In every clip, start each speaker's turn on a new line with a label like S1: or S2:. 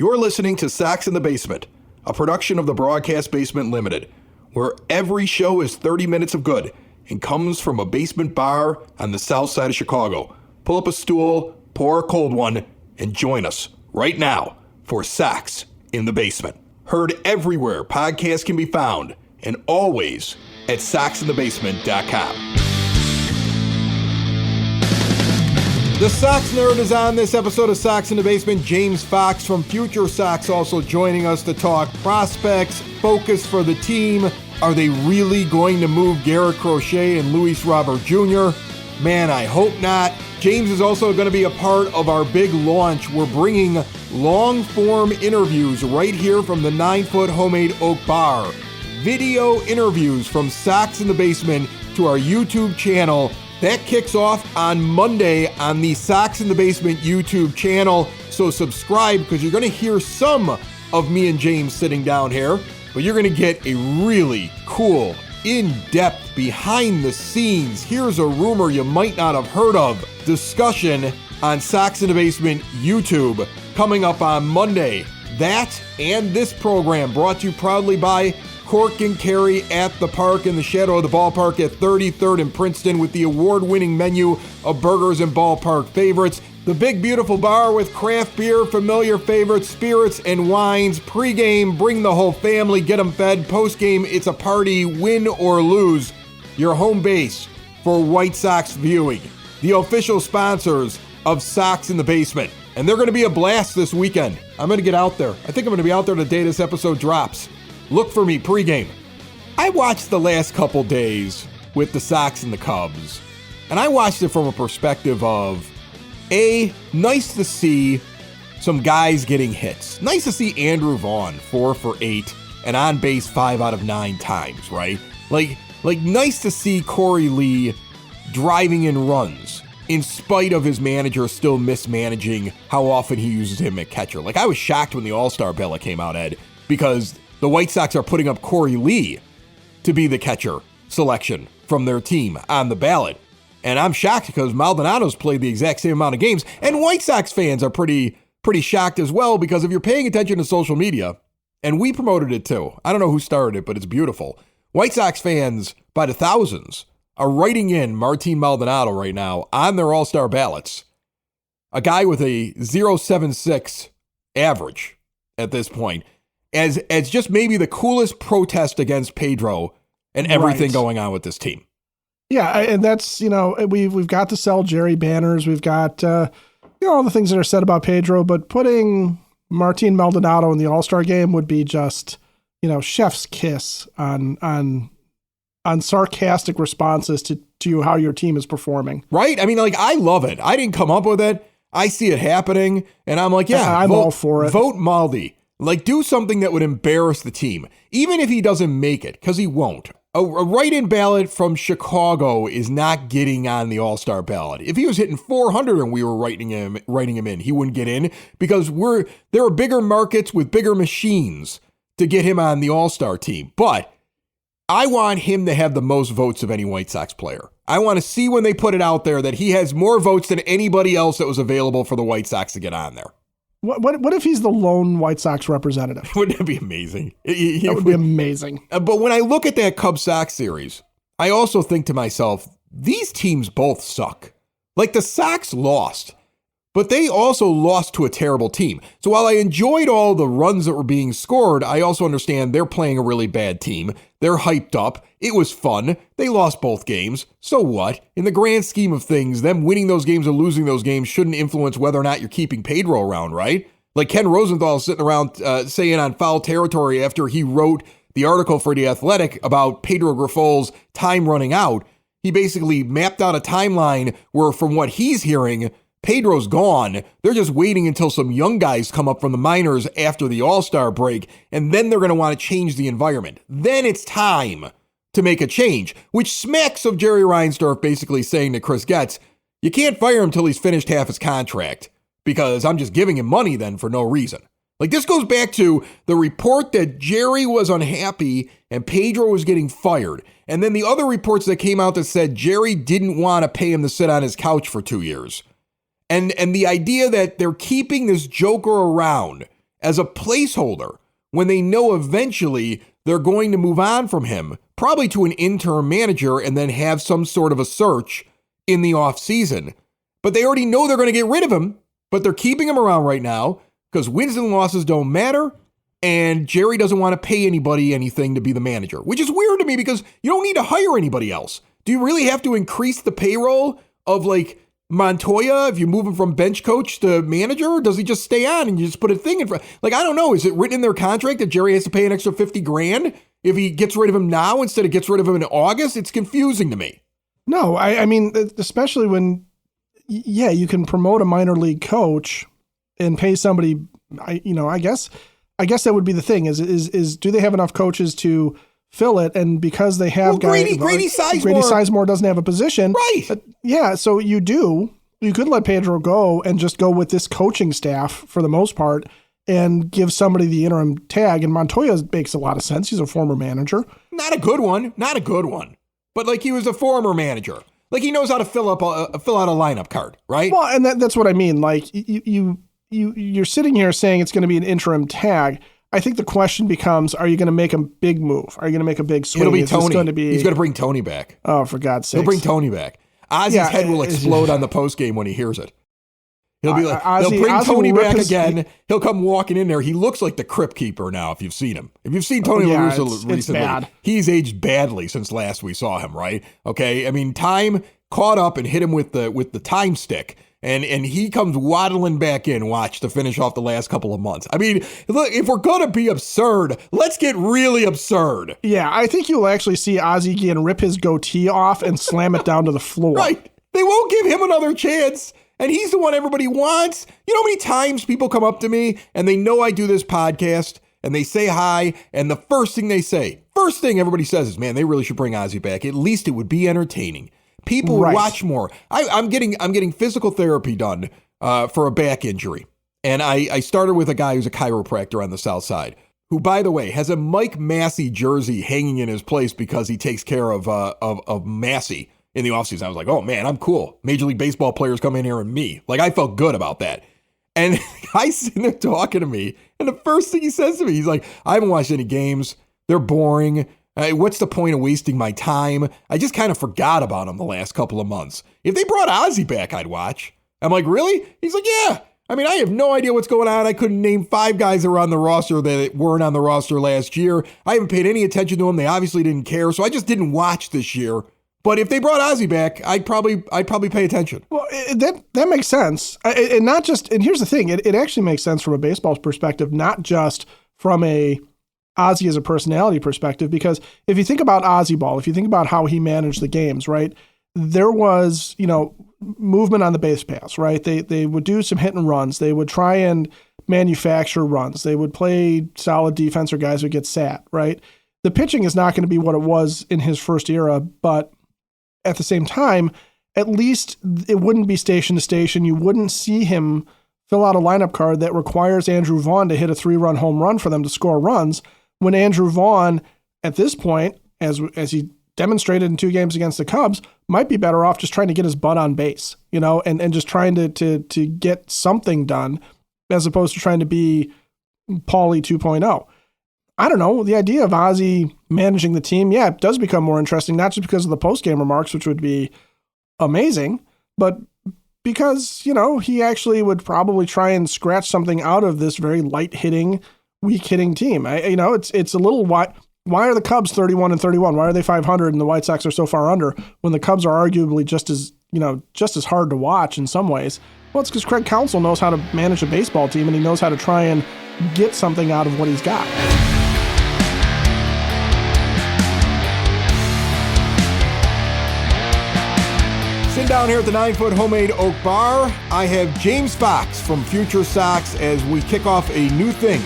S1: You're listening to Sox in the Basement, a production of the Broadcast Basement Limited, where every show is 30 minutes of good and comes from a basement bar on the south side of Chicago. Pull up a stool, pour a cold one, and join us right now for Sox in the Basement. Heard everywhere podcasts can be found, and always at soxinthebasement.com. The Sox Nerd is on this episode of Sox in the Basement. James Fox from FutureSox also joining us to talk prospects, focus for the team. Are they really going to move Garrett, Crochet, and Luis Robert Jr.? Man, I hope not. James is also going to be a part of our big launch. We're bringing long-form interviews right here from the 9-foot homemade oak bar. Video interviews from Sox in the Basement to our YouTube channel. That kicks off on Monday on the Sox in the Basement YouTube channel. So subscribe because you're going to hear some of me and James sitting down here, but you're going to get a really cool, in-depth, behind-the-scenes, here's a rumor you might not have heard of, discussion on Sox in the Basement YouTube coming up on Monday. That and this program brought to you proudly by Cork and Carry at the Park in the shadow of the ballpark at 33rd and Princeton with the award-winning menu of burgers and ballpark favorites. The big, beautiful bar with craft beer, familiar favorites, spirits, and wines. Pre-game, bring the whole family, get them fed. Post-game, it's a party, win or lose. Your home base for White Sox viewing. The official sponsors of Sox in the Basement. And they're going to be a blast this weekend. I'm going to get out there. I think I'm going to be out there the day this episode drops. Look for me pregame. I watched the last couple days with the Sox and the Cubs, and I watched it from a perspective of, nice to see some guys getting hits. Nice to see Andrew Vaughn 4 for 8 and on base 5 out of 9 times, right? Like nice to see Corey Lee driving in runs in spite of his manager still mismanaging how often he uses him at catcher. Like, I was shocked when the All-Star ballot came out, Ed, because the White Sox are putting up Corey Lee to be the catcher selection from their team on the ballot. And I'm shocked because Maldonado's played the exact same amount of games. And White Sox fans are pretty shocked as well, because if you're paying attention to social media, and we promoted it too, I don't know who started it, but it's beautiful. White Sox fans, by the thousands, are writing in Martin Maldonado right now on their all-star ballots. A guy with a .076 average at this point. As just maybe the coolest protest against Pedro and everything going on with this team.
S2: Yeah, and that's, we've got to sell Jerry banners. We've got, all the things that are said about Pedro, but putting Martin Maldonado in the All-Star game would be just, chef's kiss on sarcastic responses to how your team is performing.
S1: Right? I mean, I love it. I didn't come up with it. I see it happening, and I'm like,
S2: I'm all for it.
S1: Vote Maldi. Do something that would embarrass the team, even if he doesn't make it, because he won't. A write-in ballot from Chicago is not getting on the All-Star ballot. If he was hitting 400 and we were writing him in, he wouldn't get in, because there are bigger markets with bigger machines to get him on the All-Star team. But I want him to have the most votes of any White Sox player. I want to see when they put it out there that he has more votes than anybody else that was available for the White Sox to get on there.
S2: What if he's the lone White Sox representative?
S1: Wouldn't that be amazing?
S2: That would be amazing.
S1: But when I look at that Cubs-Sox series, I also think to myself, these teams both suck. The Sox lost, but they also lost to a terrible team. So while I enjoyed all the runs that were being scored, I also understand they're playing a really bad team. They're hyped up. It was fun. They lost both games. So what? In the grand scheme of things, them winning those games or losing those games shouldn't influence whether or not you're keeping Pedro around, right? Ken Rosenthal sitting around saying on Foul Territory after he wrote the article for The Athletic about Pedro Grifol's time running out. He basically mapped out a timeline where, from what he's hearing, Pedro's gone. They're just waiting until some young guys come up from the minors after the All-Star break, and then they're going to want to change the environment. Then it's time to make a change, which smacks of Jerry Reinsdorf basically saying to Chris Getz, you can't fire him till he's finished half his contract, because I'm just giving him money then for no reason. This goes back to the report that Jerry was unhappy and Pedro was getting fired. And then the other reports that came out that said Jerry didn't want to pay him to sit on his couch for 2 years. And the idea that they're keeping this joker around as a placeholder when they know eventually they're going to move on from him, probably to an interim manager, and then have some sort of a search in the offseason. But they already know they're going to get rid of him, but they're keeping him around right now because wins and losses don't matter, and Jerry doesn't want to pay anybody anything to be the manager, which is weird to me because you don't need to hire anybody else. Do you really have to increase the payroll of like Montoya if you move him from bench coach to manager? Or does he just stay on and you just put a thing in front? Like, I don't know. Is it written in their contract that Jerry has to pay an extra $50,000 if he gets rid of him now instead of gets rid of him in August? It's confusing to me.
S2: No, I mean, especially when, yeah, you can promote a minor league coach and pay somebody, I guess that would be the thing is do they have enough coaches to fill it? And because they have
S1: Grady Sizemore
S2: doesn't have a position.
S1: Right.
S2: Yeah. So you could let Pedro go and just go with this coaching staff for the most part and give somebody the interim tag. And Montoya makes a lot of sense. He's a former manager.
S1: Not a good one. But like he was a former manager. Like he knows how to fill out a lineup card, right?
S2: Well, and that's what I mean. Like you're sitting here saying it's going to be an interim tag. I think the question becomes, are you going to make a big move? Are you going to make a big swing?
S1: It'll be Tony. He's going to bring Tony back.
S2: Oh, for God's sake.
S1: He'll bring Tony back. Ozzy's head will explode on the postgame when he hears it. He'll be like, they'll bring Tony back again. He'll come walking in there. He looks like the Crypt Keeper now, if you've seen him. If you've seen Tony La Russa recently, he's aged badly since last we saw him, right? Okay. I mean, time caught up and hit him with the time stick. And he comes waddling back in, to finish off the last couple of months. I mean, look, if we're going to be absurd, let's get really absurd.
S2: Yeah, I think you'll actually see Ozzie again rip his goatee off and slam it down to the floor.
S1: Right. They won't give him another chance. And he's the one everybody wants. You know how many times people come up to me and they know I do this podcast and they say hi. And the first thing everybody says is, man, they really should bring Ozzie back. At least it would be entertaining. People would watch more. I'm getting physical therapy done for a back injury. And I started with a guy who's a chiropractor on the South Side, who, by the way, has a Mike Massey jersey hanging in his place because he takes care of Massey in the offseason. I was like, oh, man, I'm cool. Major League Baseball players come in here and me. Like, I felt good about that. And guy's sitting there talking to me. And the first thing he says to me, he's like, I haven't watched any games. They're boring. What's the point of wasting my time? I just kind of forgot about him the last couple of months. If they brought Ozzie back, I'd watch. I'm like, really? He's like, yeah. I mean, I have no idea what's going on. I couldn't name 5 guys that were on the roster that weren't on the roster last year. I haven't paid any attention to them. They obviously didn't care. So I just didn't watch this year. But if they brought Ozzie back, I'd probably pay attention.
S2: Well, that makes sense. And not just, and here's the thing, it actually makes sense from a baseball perspective, not just from a Ozzie as a personality perspective, because if you think about Ozzie Ball, if you think about how he managed the games, right, there was, movement on the base paths, right? They would do some hit and runs. They would try and manufacture runs. They would play solid defense or guys would get sat, right? The pitching is not going to be what it was in his first era, but at the same time, at least it wouldn't be station to station. You wouldn't see him fill out a lineup card that requires Andrew Vaughn to hit a 3-run home run for them to score runs, when Andrew Vaughn, at this point, as he demonstrated in 2 games against the Cubs, might be better off just trying to get his butt on base, and just trying to get something done as opposed to trying to be Paulie 2.0. I don't know. The idea of Ozzie managing the team, yeah, it does become more interesting, not just because of the post-game remarks, which would be amazing, but because, he actually would probably try and scratch something out of this very light-hitting, weak-hitting team. It's a little why are the Cubs 31-31? Why are they 500 and the White Sox are so far under when the Cubs are arguably just as hard to watch in some ways? Well, it's because Craig Counsell knows how to manage a baseball team and he knows how to try and get something out of what he's got.
S1: Sitting down here at the 9-foot homemade oak bar, I have James Fox from FutureSox as we kick off a new thing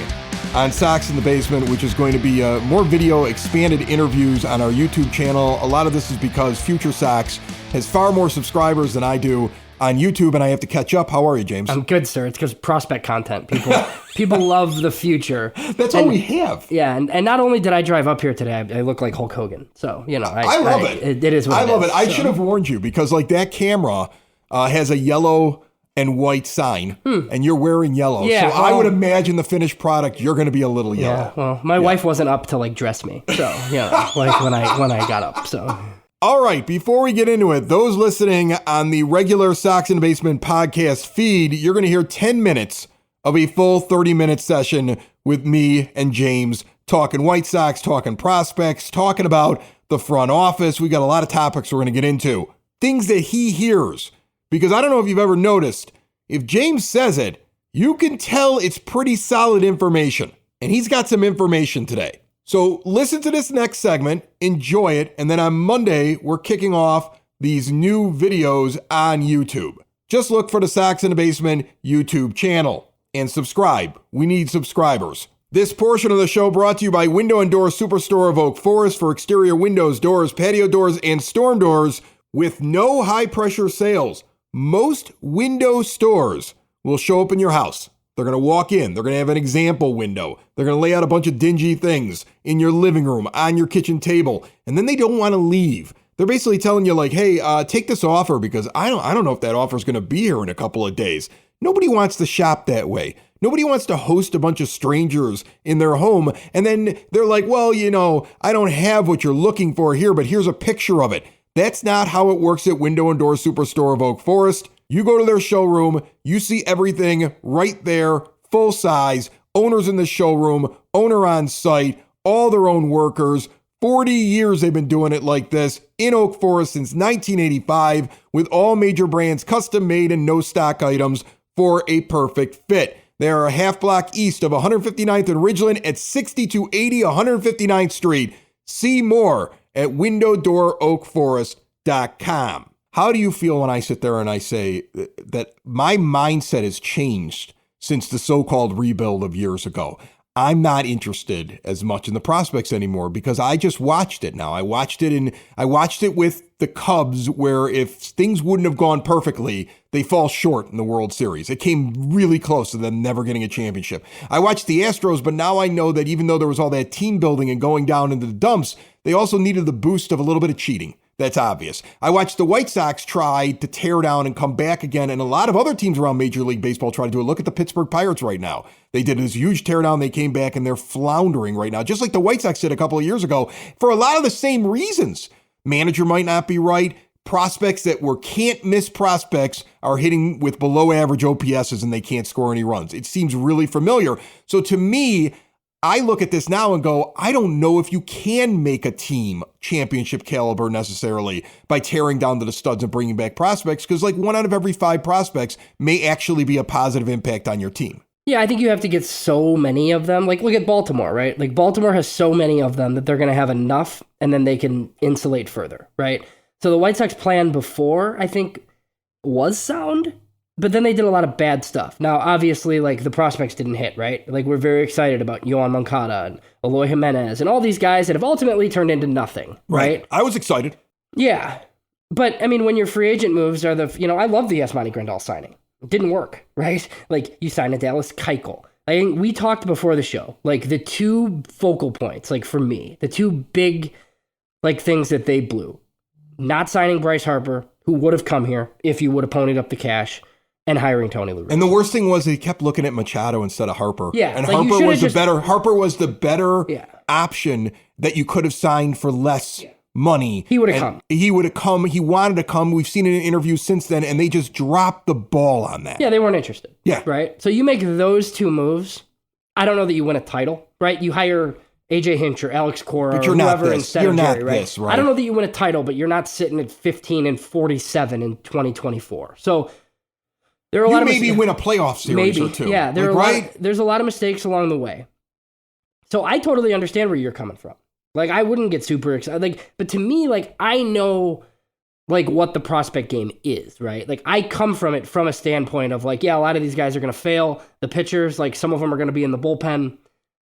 S1: on Sox in the Basement, which is going to be more video, expanded interviews on our YouTube channel. A lot of this is because FutureSox has far more subscribers than I do on YouTube, and I have to catch up. How are you, James?
S3: I'm good, sir. It's because prospect content. People love the future.
S1: That's all we have.
S3: Yeah, and not only did I drive up here today, I look like Hulk Hogan. So,
S1: I love it.
S3: It is what it is.
S1: I love it. I should have warned you because, that camera has a yellow and white sign, and you're wearing yellow.
S3: Yeah,
S1: so I would imagine the finished product, you're going to be a little yellow.
S3: Yeah, well, my wife wasn't up to like dress me, so like when I got up, so.
S1: All right, before we get into it, those listening on the regular Sox in the Basement podcast feed, you're going to hear 10 minutes of a full 30-minute session with me and James talking White Sox, talking prospects, talking about the front office. We got a lot of topics we're going to get into. Things that he hears. Because I don't know if you've ever noticed, if James says it, you can tell it's pretty solid information. And he's got some information today. So listen to this next segment, enjoy it, and then on Monday, we're kicking off these new videos on YouTube. Just look for the Sox in the Basement YouTube channel and subscribe. We need subscribers. This portion of the show brought to you by Window and Door Superstore of Oak Forest for exterior windows, doors, patio doors, and storm doors with no high-pressure sales. Most window stores will show up in your house. They're going to walk in. They're going to have an example window. They're going to lay out a bunch of dingy things in your living room, on your kitchen table, and then they don't want to leave. They're basically telling you like, hey, take this offer because I don't know if that offer is going to be here in a couple of days. Nobody wants to shop that way. Nobody wants to host a bunch of strangers in their home, and then they're like, well, I don't have what you're looking for here, but here's a picture of it. That's not how it works at Window and Door Superstore of Oak Forest. You go to their showroom, you see everything right there, full size, owners in the showroom, owner on site, all their own workers. 40 years they've been doing it like this in Oak Forest since 1985 with all major brands custom made and no stock items for a perfect fit. They are a half block east of 159th and Ridgeland at 6280 159th Street. See more at windowdooroakforest.com. How do you feel when I sit there and I say that my mindset has changed since the so-called rebuild of years ago? I'm not interested as much in the prospects anymore because I just watched it now. I watched it with the Cubs where if things wouldn't have gone perfectly, they fall short in the World Series. It came really close to them never getting a championship. I watched the Astros, but now I know that even though there was all that team building and going down into the dumps, they also needed the boost of a little bit of cheating. That's obvious. I watched the White Sox try to tear down and come back again, and a lot of other teams around Major League Baseball try to do it. Look at the Pittsburgh Pirates right now. They did this huge teardown. They came back, and they're floundering right now, just like the White Sox did a couple of years ago, for a lot of the same reasons. Manager might not be right. Prospects that were can't-miss prospects are hitting with below-average OPSs, and they can't score any runs. It seems really familiar. So to me, I look at this now and go, I don't know if you can make a team championship caliber necessarily by tearing down to the studs and bringing back prospects, because like 1 out of every 5 prospects may actually be a positive impact on your team.
S3: Yeah, I think you have to get so many of them. Like, look at Baltimore, right? Like, Baltimore has so many of them that they're going to have enough, and then they can insulate further, right? So the White Sox plan before, I think, was sound, but then they did a lot of bad stuff. Now, obviously, like, the prospects didn't hit, right? Like, we're very excited about Yoan Moncada and Eloy Jimenez and all these guys that have ultimately turned into nothing, right?
S1: I was excited.
S3: Yeah. But, I mean, when your free agent moves are I love the Yasmani Grandal signing. It didn't work, right? Like, you signed a Dallas Keuchel. I think we talked before the show, like, the two focal points, like, for me, the two big, like, things that they blew. Not signing Bryce Harper, who would have come here if you would have ponied up the cash, and hiring Tony La Russa.
S1: And the worst thing was he kept looking at Machado instead of Harper.
S3: Yeah,
S1: and
S3: like
S1: Harper was the better option that you could have signed for less money.
S3: He would have come.
S1: He would have come. He wanted to come. We've seen it in interviews since then, and they just dropped the ball on that.
S3: Yeah, they weren't interested.
S1: Yeah.
S3: Right? So you make those two moves. I don't know that you win a title, right? You hire AJ Hinch or Alex Cora or whoever instead of Jerry, right? I don't know that you win a title, but you're not sitting at 15 and 47 in 2024. So there are a lot of
S1: maybe win a playoff series or two.
S3: Yeah, there's a lot of mistakes along the way. So I totally understand where you're coming from. Like, I wouldn't get super excited. Like, but to me, like, I know, like, what the prospect game is, right? Like, I come from it from a standpoint of, like, yeah, a lot of these guys are going to fail. The pitchers, like, some of them are going to be in the bullpen.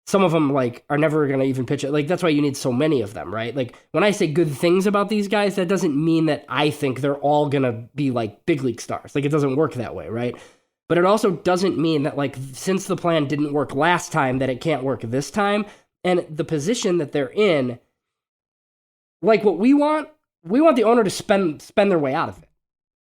S3: Some of them, like, are never going to even pitch it. Like, that's why you need so many of them, right? Like, when I say good things about these guys, that doesn't mean that I think they're all going to be, like, big league stars. Like, it doesn't work that way, right? But it also doesn't mean that, like, since the plan didn't work last time, that it can't work this time. And the position that they're in, like, what we want the owner to spend their way out of it.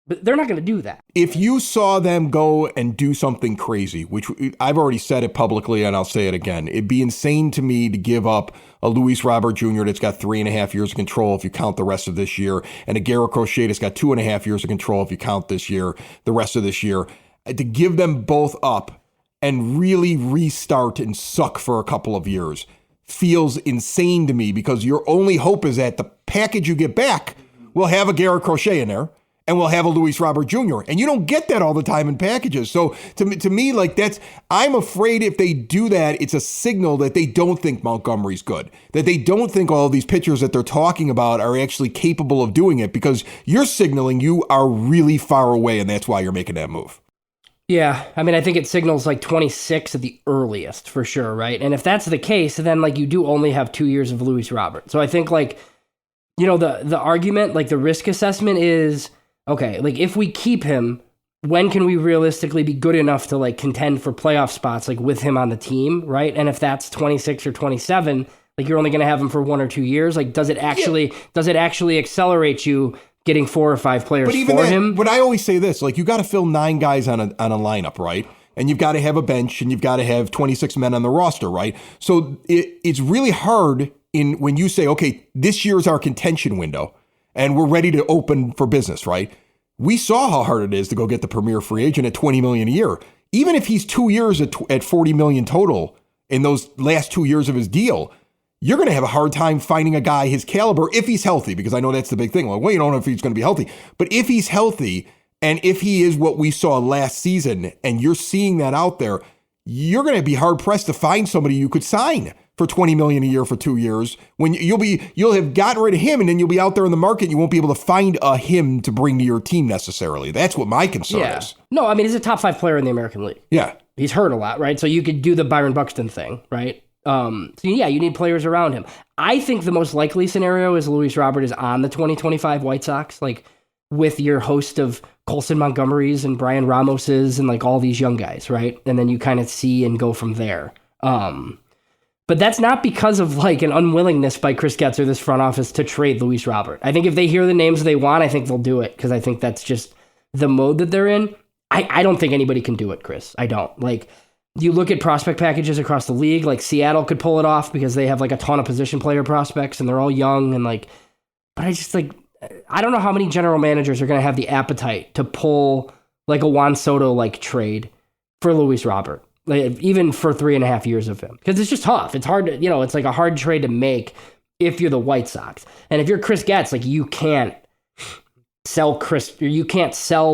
S3: But they're not going to do that.
S1: If you saw them go and do something crazy, which I've already said it publicly and I'll say it again, it'd be insane to me to give up a Luis Robert Jr. that's got 3.5 years of control if you count the rest of this year, and a Garrett Crochet that's got 2.5 years of control if you count this year, the rest of this year, to give them both up and really restart and suck for a couple of years feels insane to me, because your only hope is that the package you get back will have a Garrett Crochet in there, and we'll have a Luis Robert Jr. And you don't get that all the time in packages. So to me, like I'm afraid if they do that, it's a signal that they don't think Montgomery's good, that they don't think all of these pitchers that they're talking about are actually capable of doing it, because you're signaling you are really far away, and that's why you're making that move.
S3: Yeah, I mean, I think it signals like 26 at the earliest for sure, right? And if that's the case, then like you do only have 2 years of Luis Robert. So I think like, you know, the argument, like the risk assessment is, okay, like if we keep him, when can we realistically be good enough to like contend for playoff spots like with him on the team, right? And if that's 26 or 27, like you're only going to have him for 1 or 2 years, like does it actually accelerate you getting 4 or 5 players for him?
S1: But I always say this, like you got to fill 9 guys on a lineup, right? And you've got to have a bench, and you've got to have 26 men on the roster, right? So it's really hard when you say, okay, this year's our contention window, and we're ready to open for business, right? We saw how hard it is to go get the premier free agent at $20 million a year. Even if he's 2 years at $40 million total in those last 2 years of his deal, you're going to have a hard time finding a guy his caliber if he's healthy, because I know that's the big thing. Well, you don't know if he's going to be healthy, but if he's healthy and if he is what we saw last season, and you're seeing that out there, you're going to be hard pressed to find somebody you could sign for $20 million a year for 2 years, when you'll have gotten rid of him, and then you'll be out there in the market. You won't be able to find a him to bring to your team necessarily. That's what my concern is.
S3: No, I mean, he's a top 5 player in the American League.
S1: Yeah.
S3: He's hurt a lot, right? So you could do the Byron Buxton thing, right? So yeah, you need players around him. I think the most likely scenario is Luis Robert is on the 2025 White Sox, like with your host of Colson Montgomerys and Brian Ramoses and like all these young guys, right? And then you kind of see and go from there. But that's not because of like an unwillingness by Chris Getz or this front office to trade Luis Robert. I think if they hear the names they want, I think they'll do it, because I think that's just the mode that they're in. I don't think anybody can do it, Chris. I don't. Like, you look at prospect packages across the league, like Seattle could pull it off because they have like a ton of position player prospects and they're all young, and like, but I just like, I don't know how many general managers are going to have the appetite to pull like a Juan Soto like trade for Luis Robert, like, even for 3.5 years of him, because it's just tough. It's hard to, you know, it's like a hard trade to make if you're the White Sox. And if you're Chris Getz, like you can't sell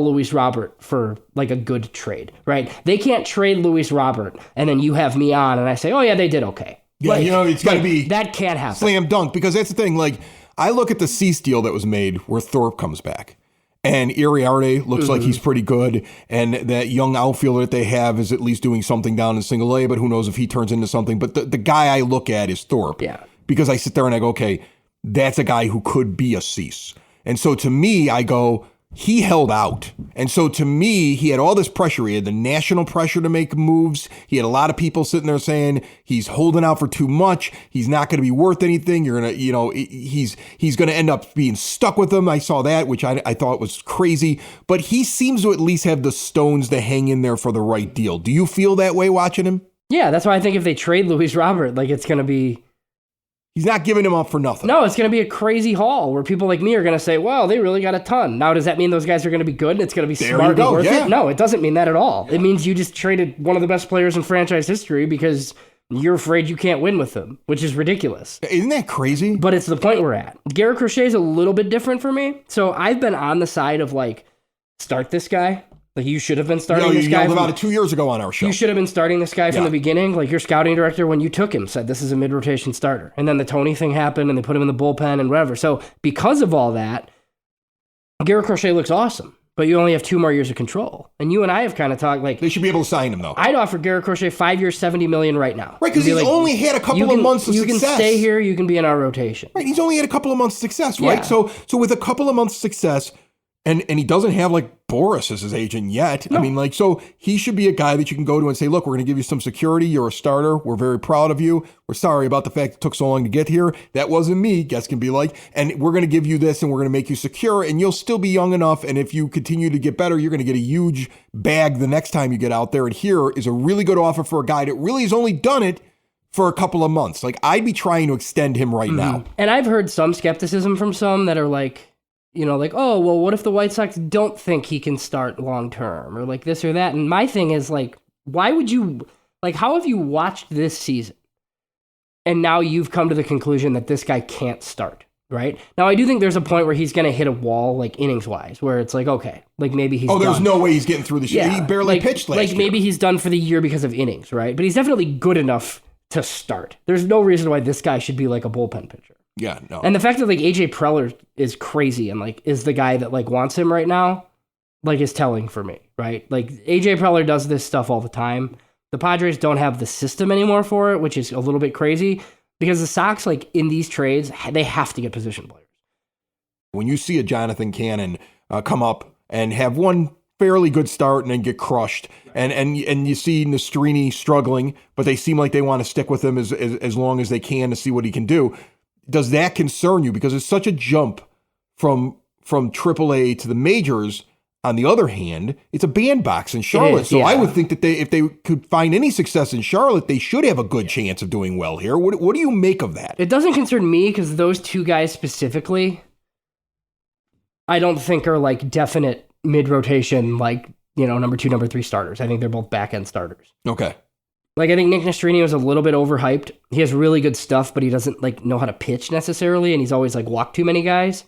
S3: Luis Robert for like a good trade, right? They can't trade Luis Robert and then you have me on and I say, oh yeah, they did okay.
S1: Yeah, like, you know, it's got to be
S3: that can't happen.
S1: Slam dunk, because that's the thing. Like, I look at the Cease deal that was made where Thorpe comes back, and Iriarte looks like he's pretty good, and that young outfielder that they have is at least doing something down in Single A, but who knows if he turns into something. But the guy I look at is Thorpe, because I sit there and I go, okay, that's a guy who could be a Cease. And so to me, I go, he held out. And so to me, he had all this pressure. He had the national pressure to make moves. He had a lot of people sitting there saying he's holding out for too much. He's not going to be worth anything. You're going to, you know, he's going to end up being stuck with them. I saw that, which I thought was crazy. But he seems to at least have the stones to hang in there for the right deal. Do you feel that way watching him?
S3: Yeah, that's why I think if they trade Luis Robert, like it's going to be...
S1: He's not giving him up for nothing.
S3: No, it's going to be a crazy haul where people like me are going to say, well, they really got a ton. Now, does that mean those guys are going to be good and it's going to be smart and worth it? No, it doesn't mean that at all. It means you just traded one of the best players in franchise history because you're afraid you can't win with them, which is ridiculous.
S1: Isn't that crazy?
S3: But it's the point we're at. Garrett Crochet is a little bit different for me. So I've been on the side of like, start this guy. Like, you should have been starting this guy.
S1: You yelled about it 2 years ago on our show.
S3: You should have been starting this guy from the beginning. Like, your scouting director, when you took him, said this is a mid-rotation starter. And then the Tony thing happened, and they put him in the bullpen and whatever. So because of all that, Garrett Crochet looks awesome. But you only have 2 more years of control. And you and I have kind of talked like...
S1: They should be able to sign him, though.
S3: I'd offer Garrett Crochet 5 years, $70 million right now.
S1: Right, because he's like, only had a couple of months of success.
S3: You can stay here. You can be in our rotation.
S1: Right, he's only had a couple of months of success, right? So with a couple of months of success... And he doesn't have like Boris as his agent yet.
S3: No.
S1: I mean, like, so he should be a guy that you can go to and say, look, we're going to give you some security. You're a starter. We're very proud of you. We're sorry about the fact it took so long to get here. That wasn't me. Guests can be like, and we're going to give you this and we're going to make you secure and you'll still be young enough. And if you continue to get better, you're going to get a huge bag the next time you get out there. And here is a really good offer for a guy that really has only done it for a couple of months. Like, I'd be trying to extend him right now.
S3: And I've heard some skepticism from some that are like, you know, like, oh, well, what if the White Sox don't think he can start long term or like this or that? And my thing is like, why would you, like, how have you watched this season and now you've come to the conclusion that this guy can't start, right? Now, I do think there's a point where he's going to hit a wall, like innings wise, where it's like, okay, like maybe he's
S1: there's
S3: done.
S1: no way he's getting through the year. He barely pitched last year.
S3: Like maybe he's done for the year because of innings, right? But he's definitely good enough to start. There's no reason why this guy should be like a bullpen pitcher.
S1: Yeah, no.
S3: And the fact that like AJ Preller is crazy and like is the guy that like wants him right now, like is telling for me, right? Like AJ Preller does this stuff all the time. The Padres don't have the system anymore for it, which is a little bit crazy because the Sox, like in these trades, they have to get position players.
S1: When you see a Jonathan Cannon come up and have one fairly good start and then get crushed, and you see Nastrini struggling, but they seem like they want to stick with him as long as they can to see what he can do. Does that concern you? Because it's such a jump from AAA to the majors. On the other hand, it's a bandbox in Charlotte. So I would think that if they could find any success in Charlotte, they should have a good chance of doing well here. What do you make of that?
S3: It doesn't concern me because those two guys specifically, I don't think are like definite mid-rotation, like, you know, number 2, number 3 starters. I think they're both back-end starters.
S1: Okay.
S3: Like, I think Nick Nastrini was a little bit overhyped. He has really good stuff, but he doesn't, like, know how to pitch necessarily, and he's always, like, walked too many guys.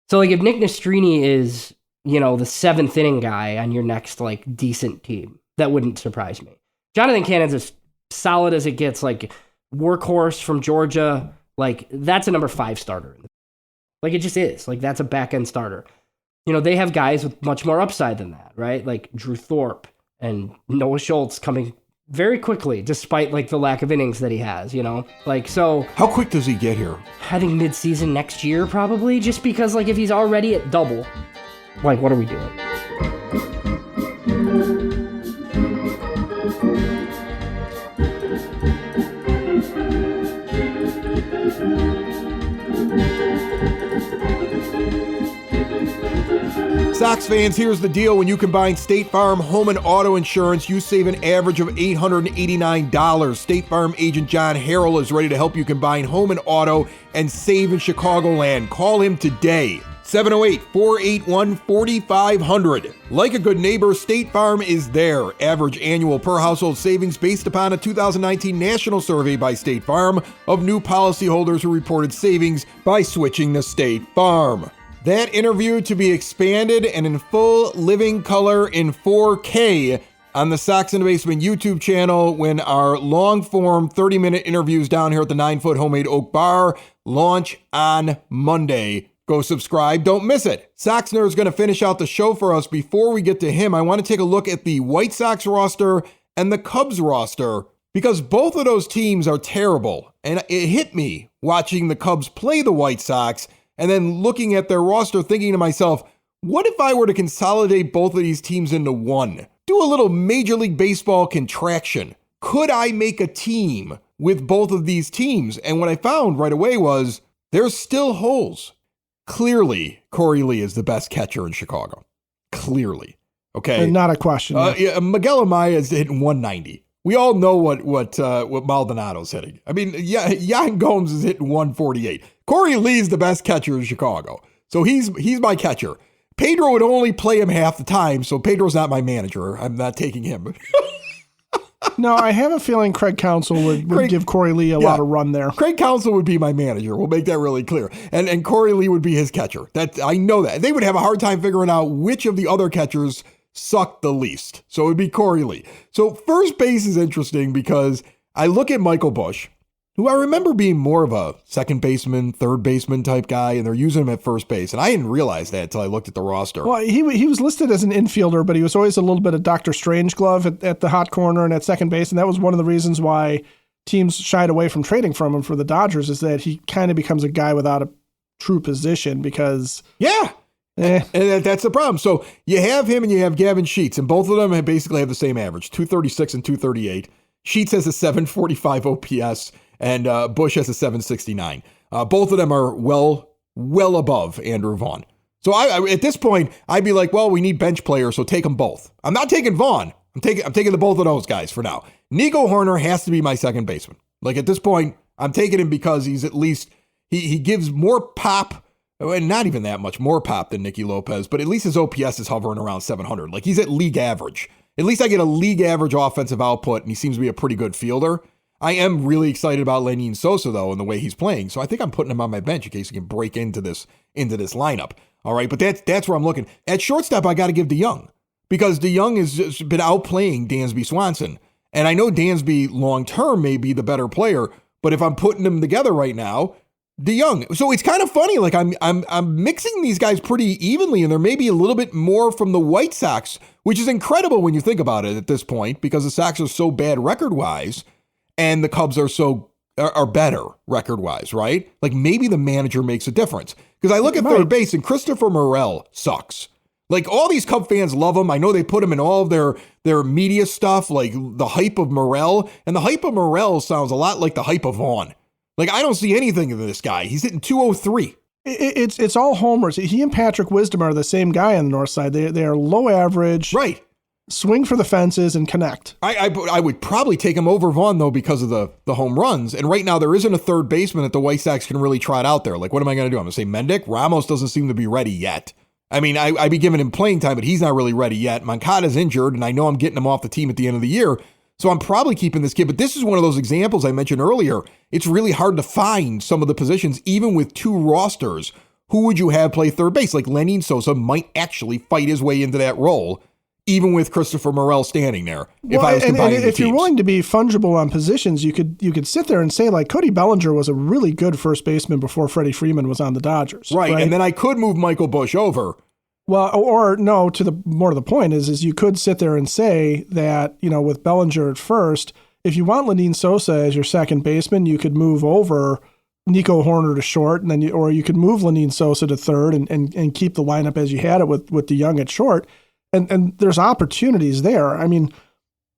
S3: So, like, if Nick Nastrini is, you know, the 7th inning guy on your next, like, decent team, that wouldn't surprise me. Jonathan Cannon's as solid as it gets, like, workhorse from Georgia. Like, that's a number 5 starter. Like, it just is. Like, that's a back-end starter. You know, they have guys with much more upside than that, right? Like, Drew Thorpe and Noah Schultz coming very quickly, despite like the lack of innings that he has, you know? Like, so
S1: how quick does he get here?
S3: I think mid-season next year, probably, just because like if he's already at double, like what are we doing?
S1: Sox fans, here's the deal. When you combine State Farm home and auto insurance, you save an average of $889. State Farm agent John Harrell is ready to help you combine home and auto and save in Chicagoland. Call him today. 708-481-4500. Like a good neighbor, State Farm is there. Average annual per household savings based upon a 2019 national survey by State Farm of new policyholders who reported savings by switching to State Farm. That interview to be expanded and in full living color in 4K on the Sox in the Basement YouTube channel when our long-form 30-minute interviews down here at the 9-foot homemade oak bar launch on Monday. Go subscribe. Don't miss it. Sox Nerd is going to finish out the show for us. Before we get to him, I want to take a look at the White Sox roster and the Cubs roster because both of those teams are terrible. And it hit me watching the Cubs play the White Sox and then looking at their roster, thinking to myself, what if I were to consolidate both of these teams into one? Do a little Major League Baseball contraction. Could I make a team with both of these teams? And what I found right away was there's still holes. Clearly, Corey Lee is the best catcher in Chicago. Clearly. Okay.
S2: Not a question.
S1: Miguel Amaya is hitting 190. We all know what Maldonado's hitting. I mean, Yan Gomes is hitting 148. Corey Lee's the best catcher in Chicago. So he's my catcher. Pedro would only play him half the time, so Pedro's not my manager. I'm not taking him.
S2: No, I have a feeling Craig Counsell would give Corey Lee a lot of run there.
S1: Craig Counsell would be my manager. We'll make that really clear. And Corey Lee would be his catcher. I know that. They would have a hard time figuring out which of the other catchers sucked the least. So it would be Corey Lee. So first base is interesting because I look at Michael Busch, who I remember being more of a second baseman, third baseman type guy, and they're using him at first base. And I didn't realize that until I looked at the roster.
S2: Well, he was listed as an infielder, but he was always a little bit of Dr. Strangeglove at the hot corner and at second base. And that was one of the reasons why teams shied away from trading from him for the Dodgers, is that he kind of becomes a guy without a true position because...
S1: Yeah. And that's the problem. So you have him and you have Gavin Sheets, and both of them basically have the same average, 236 and 238. Sheets has a 745 OPS, and Bush has a 769. Both of them are well above Andrew Vaughn. So I at this point, I'd be like, well, we need bench players, so take them both. I'm not taking Vaughn. I'm taking the both of those guys for now. Nico Horner has to be my second baseman. Like at this point, I'm taking him because he's at least, he gives more pop, and not even that much more pop than Nicky Lopez, but at least his OPS is hovering around 700. Like he's at league average. At least I get a league average offensive output, and he seems to be a pretty good fielder. I am really excited about Lenin Sosa, though, and the way he's playing. So I think I'm putting him on my bench in case he can break into this lineup. All right, but that's where I'm looking. At shortstop, I got to give DeYoung, because DeYoung has just been outplaying Dansby Swanson. And I know Dansby long-term may be the better player, but if I'm putting them together right now, DeYoung. So it's kind of funny. Like I'm mixing these guys pretty evenly, and there may be a little bit more from the White Sox, which is incredible when you think about it at this point, because the Sox are so bad record-wise, and the Cubs are better record-wise, right? Like maybe the manager makes a difference. Because I look at third base, and Christopher Morel sucks. Like all these Cub fans love him. I know they put him in all of their media stuff, like the hype of Morel, and the hype of Morel sounds a lot like the hype of Vaughn. Like, I don't see anything in this guy. He's hitting 203.
S2: It's all homers. He and Patrick Wisdom are the same guy on the north side. They are low average.
S1: Right.
S2: Swing for the fences and connect.
S1: I would probably take him over Vaughn, though, because of the home runs. And right now, there isn't a third baseman that the White Sox can really trot out there. Like, what am I going to do? I'm going to say Mendick? Ramos doesn't seem to be ready yet. I mean, I'd be giving him playing time, but he's not really ready yet. Moncada's injured, and I know I'm getting him off the team at the end of the year. So I'm probably keeping this kid, but this is one of those examples I mentioned earlier. It's really hard to find some of the positions, even with two rosters. Who would you have play third base? Like Lenin Sosa might actually fight his way into that role, even with Christopher Morel standing there. If I was combining the
S2: if
S1: teams.
S2: You're willing to be fungible on positions, you could sit there and say like Cody Bellinger was a really good first baseman before Freddie Freeman was on the Dodgers.
S1: Right, and then I could move Michael Bush over.
S2: Well, or no, to the point is you could sit there and say that, with Bellinger at first, if you want Lenin Sosa as your second baseman, you could move over Nico Horner to short, and then you could move Lenin Sosa to third and keep the lineup as you had it with DeYoung at short. And there's opportunities there. I mean,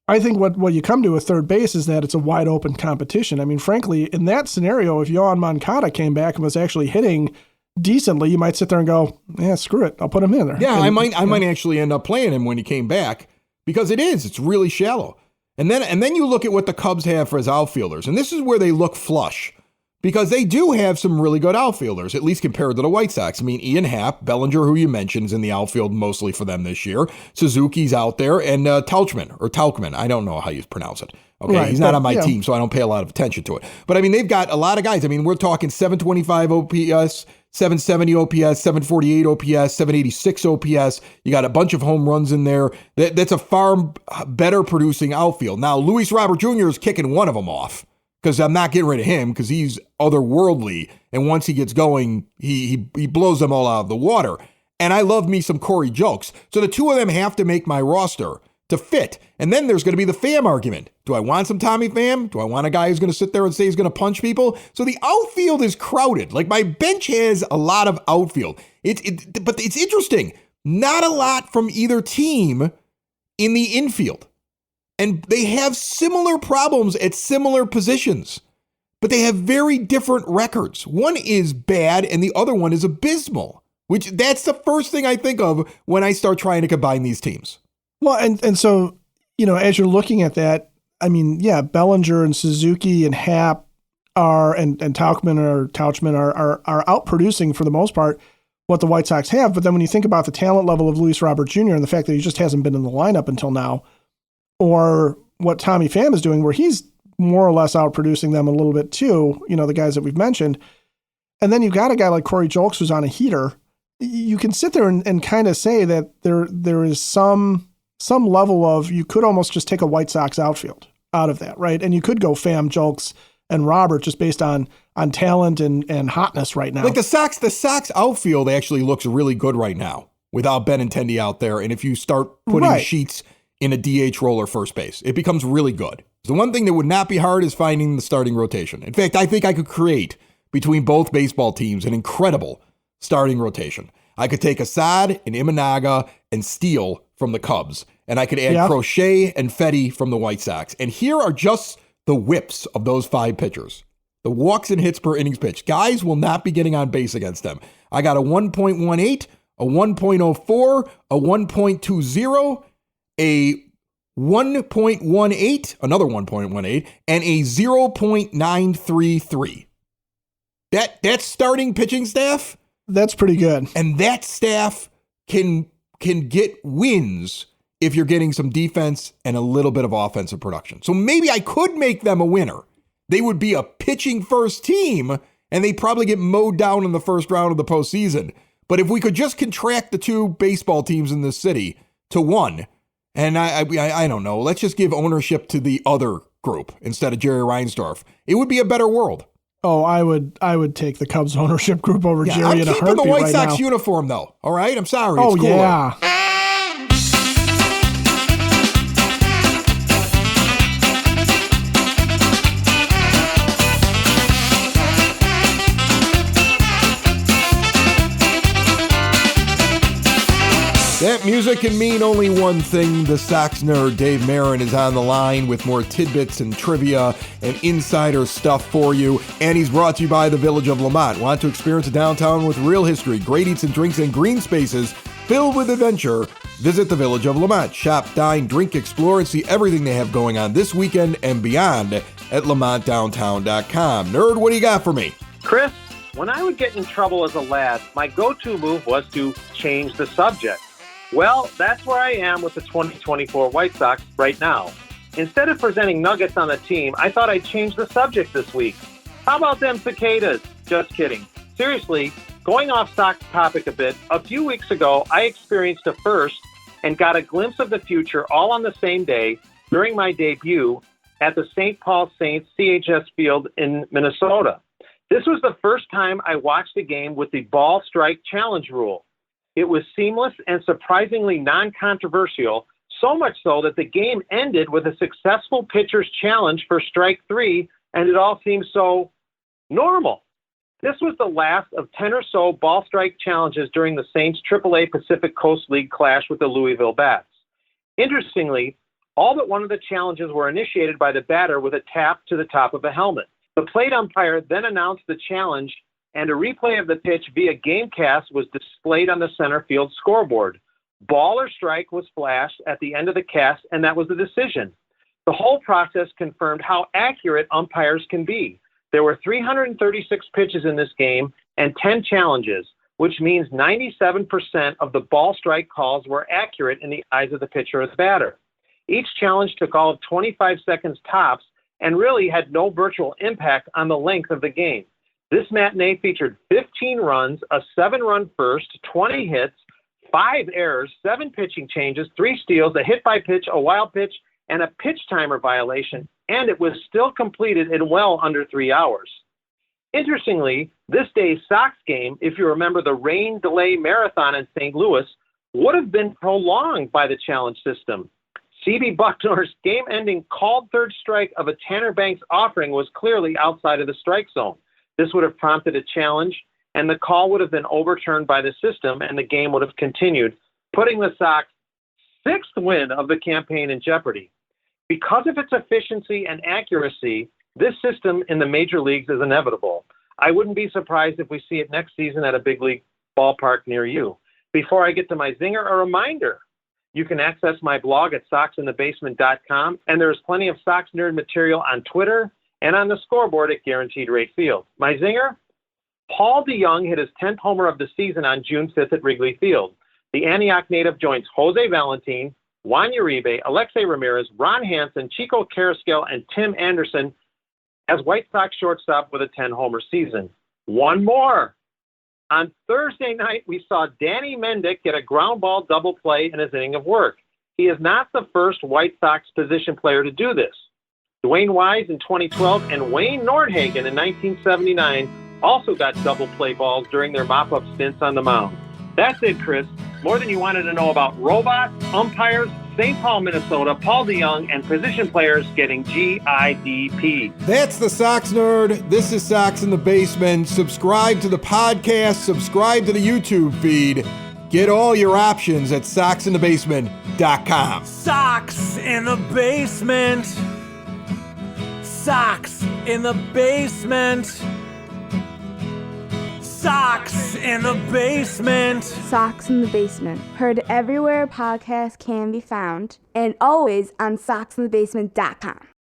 S2: I think what you come to with third base is that it's a wide open competition. I mean, frankly, in that scenario, if Yohan Moncada came back and was actually hitting decently, you might sit there and go, yeah, screw it, I'll put him in there.
S1: Yeah, I might actually end up playing him when he came back, because it's really shallow. And then you look at what the Cubs have for his outfielders, and this is where they look flush, because they do have some really good outfielders, at least compared to the White Sox. I mean, Ian Happ, Bellinger, who you mentioned, is in the outfield mostly for them this year. Suzuki's out there, and Tauchman, I don't know how you pronounce it. Okay, right, he's not on my team, so I don't pay a lot of attention to it. But I mean, they've got a lot of guys. I mean, we're talking 725 OPS, 770 OPS, 748 OPS, 786 OPS. You got a bunch of home runs in there. That's a far better producing outfield. Now, Luis Robert Jr. is kicking one of them off, because I'm not getting rid of him, because he's otherworldly. And once he gets going, he blows them all out of the water. And I love me some Corey Jokes. So the two of them have to make my roster to fit. And then there's going to be the Pham argument. Do I want some Tommy Pham? Do I want a guy who's going to sit there and say he's going to punch people? So the outfield is crowded. Like, my bench has a lot of outfield. But it's interesting. Not a lot from either team in the infield. And they have similar problems at similar positions, but they have very different records. One is bad and the other one is abysmal, which that's the first thing I think of when I start trying to combine these teams.
S2: Well, and so, as you're looking at that, I mean, yeah, Bellinger and Suzuki and Happ and Tauchman are outproducing for the most part what the White Sox have. But then when you think about the talent level of Luis Robert Jr. and the fact that he just hasn't been in the lineup until now, or what Tommy Pham is doing, where he's more or less outproducing them a little bit too, the guys that we've mentioned. And then you've got a guy like Corey Jolks who's on a heater. You can sit there and kind of say that there is some level of, you could almost just take a White Sox outfield out of that, right? And you could go Pham, Jolks, and Robert just based on talent and hotness right now.
S1: Like the Sox outfield actually looks really good right now without Benintendi out there. And if you start putting Sheets in a DH role or first base, it becomes really good. The one thing that would not be hard is finding the starting rotation. In fact, I think I could create between both baseball teams an incredible starting rotation. I could take Assad and Imanaga and Steele from the Cubs, and I could add Crochet and Fetty from the White Sox. And here are just the whips of those 5 pitchers. The walks and hits per innings pitched. Guys will not be getting on base against them. I got a 1.18, a 1.04, a 1.20, a 1.18, another 1.18, and a 0.933. That's starting pitching staff.
S2: That's pretty good.
S1: And that staff can get wins if you're getting some defense and a little bit of offensive production. So maybe I could make them a winner. They would be a pitching first team, and they probably get mowed down in the first round of the postseason. But if we could just contract the 2 baseball teams in this city to 1, and I don't know, let's just give ownership to the other group instead of Jerry Reinsdorf, it would be a better world.
S2: Oh, I would take the Cubs ownership group over Jerry in a heartbeat.
S1: I'm keeping the White
S2: right
S1: Sox
S2: now.
S1: uniform, though. All right? I'm sorry.
S2: Oh,
S1: it's cooler.
S2: Yeah.
S1: That music can mean only one thing. The Sox nerd Dave Marin is on the line with more tidbits and trivia and insider stuff for you. And he's brought to you by the Village of Lamont. Want to experience a downtown with real history, great eats and drinks, and green spaces filled with adventure? Visit the Village of Lamont. Shop, dine, drink, explore, and see everything they have going on this weekend and beyond at lamontdowntown.com. Nerd, what do you got for me?
S4: Chris, when I would get in trouble as a lad, my go-to move was to change the subject. Well, that's where I am with the 2024 White Sox right now. Instead of presenting nuggets on the team, I thought I'd change the subject this week. How about them cicadas? Just kidding. Seriously, going off Sox topic a bit, a few weeks ago, I experienced a first and got a glimpse of the future all on the same day during my debut at the St. Paul Saints CHS Field in Minnesota. This was the first time I watched a game with the ball strike challenge rule. It was seamless and surprisingly non-controversial, so much so that the game ended with a successful pitcher's challenge for strike 3, and it all seemed so normal. This was the last of 10 or so ball strike challenges during the Saints' AAA Pacific Coast League clash with the Louisville Bats. Interestingly, all but one of the challenges were initiated by the batter with a tap to the top of a helmet. The plate umpire then announced the challenge, and a replay of the pitch via Gamecast was displayed on the center field scoreboard. Ball or strike was flashed at the end of the cast, and that was the decision. The whole process confirmed how accurate umpires can be. There were 336 pitches in this game and 10 challenges, which means 97% of the ball strike calls were accurate in the eyes of the pitcher or the batter. Each challenge took all of 25 seconds tops and really had no virtual impact on the length of the game. This matinee featured 15 runs, a 7-run first, 20 hits, 5 errors, 7 pitching changes, 3 steals, a hit by pitch, a wild pitch, and a pitch timer violation, and it was still completed in well under 3 hours. Interestingly, this day's Sox game, if you remember the rain delay marathon in St. Louis, would have been prolonged by the challenge system. C.B. Bucknor's game-ending called third strike of a Tanner Banks offering was clearly outside of the strike zone. This would have prompted a challenge, and the call would have been overturned by the system, and the game would have continued, putting the Sox 6th win of the campaign in jeopardy. Because of its efficiency and accuracy, this system in the major leagues is inevitable. I wouldn't be surprised if we see it next season at a big league ballpark near you. Before I get to my zinger, a reminder. You can access my blog at soxinthebasement.com, and there's plenty of Sox Nerd material on Twitter and on the scoreboard at Guaranteed Rate Field. My zinger? Paul DeYoung hit his 10th homer of the season on June 5th at Wrigley Field. The Antioch native joins Jose Valentin, Juan Uribe, Alexei Ramirez, Ron Hansen, Chico Carrasquel, and Tim Anderson as White Sox shortstop with a 10-homer season. One more. On Thursday night, we saw Danny Mendick get a ground ball double play in his inning of work. He is not the first White Sox position player to do this. Dwayne Wise in 2012 and Wayne Nordhagen in 1979 also got double play balls during their mop-up stints on the mound. That's it, Chris. More than you wanted to know about robots, umpires, St. Paul, Minnesota, Paul DeYoung, and position players getting GIDP.
S1: That's the Sox Nerd. This is Sox in the Basement. Subscribe to the podcast. Subscribe to the YouTube feed. Get all your options at soxinthebasement.com.
S5: Sox in the basement. Sox in the basement. Sox in the basement.
S6: Sox in the Basement. Heard everywhere podcasts can be found, and always on soxinthebasement.com.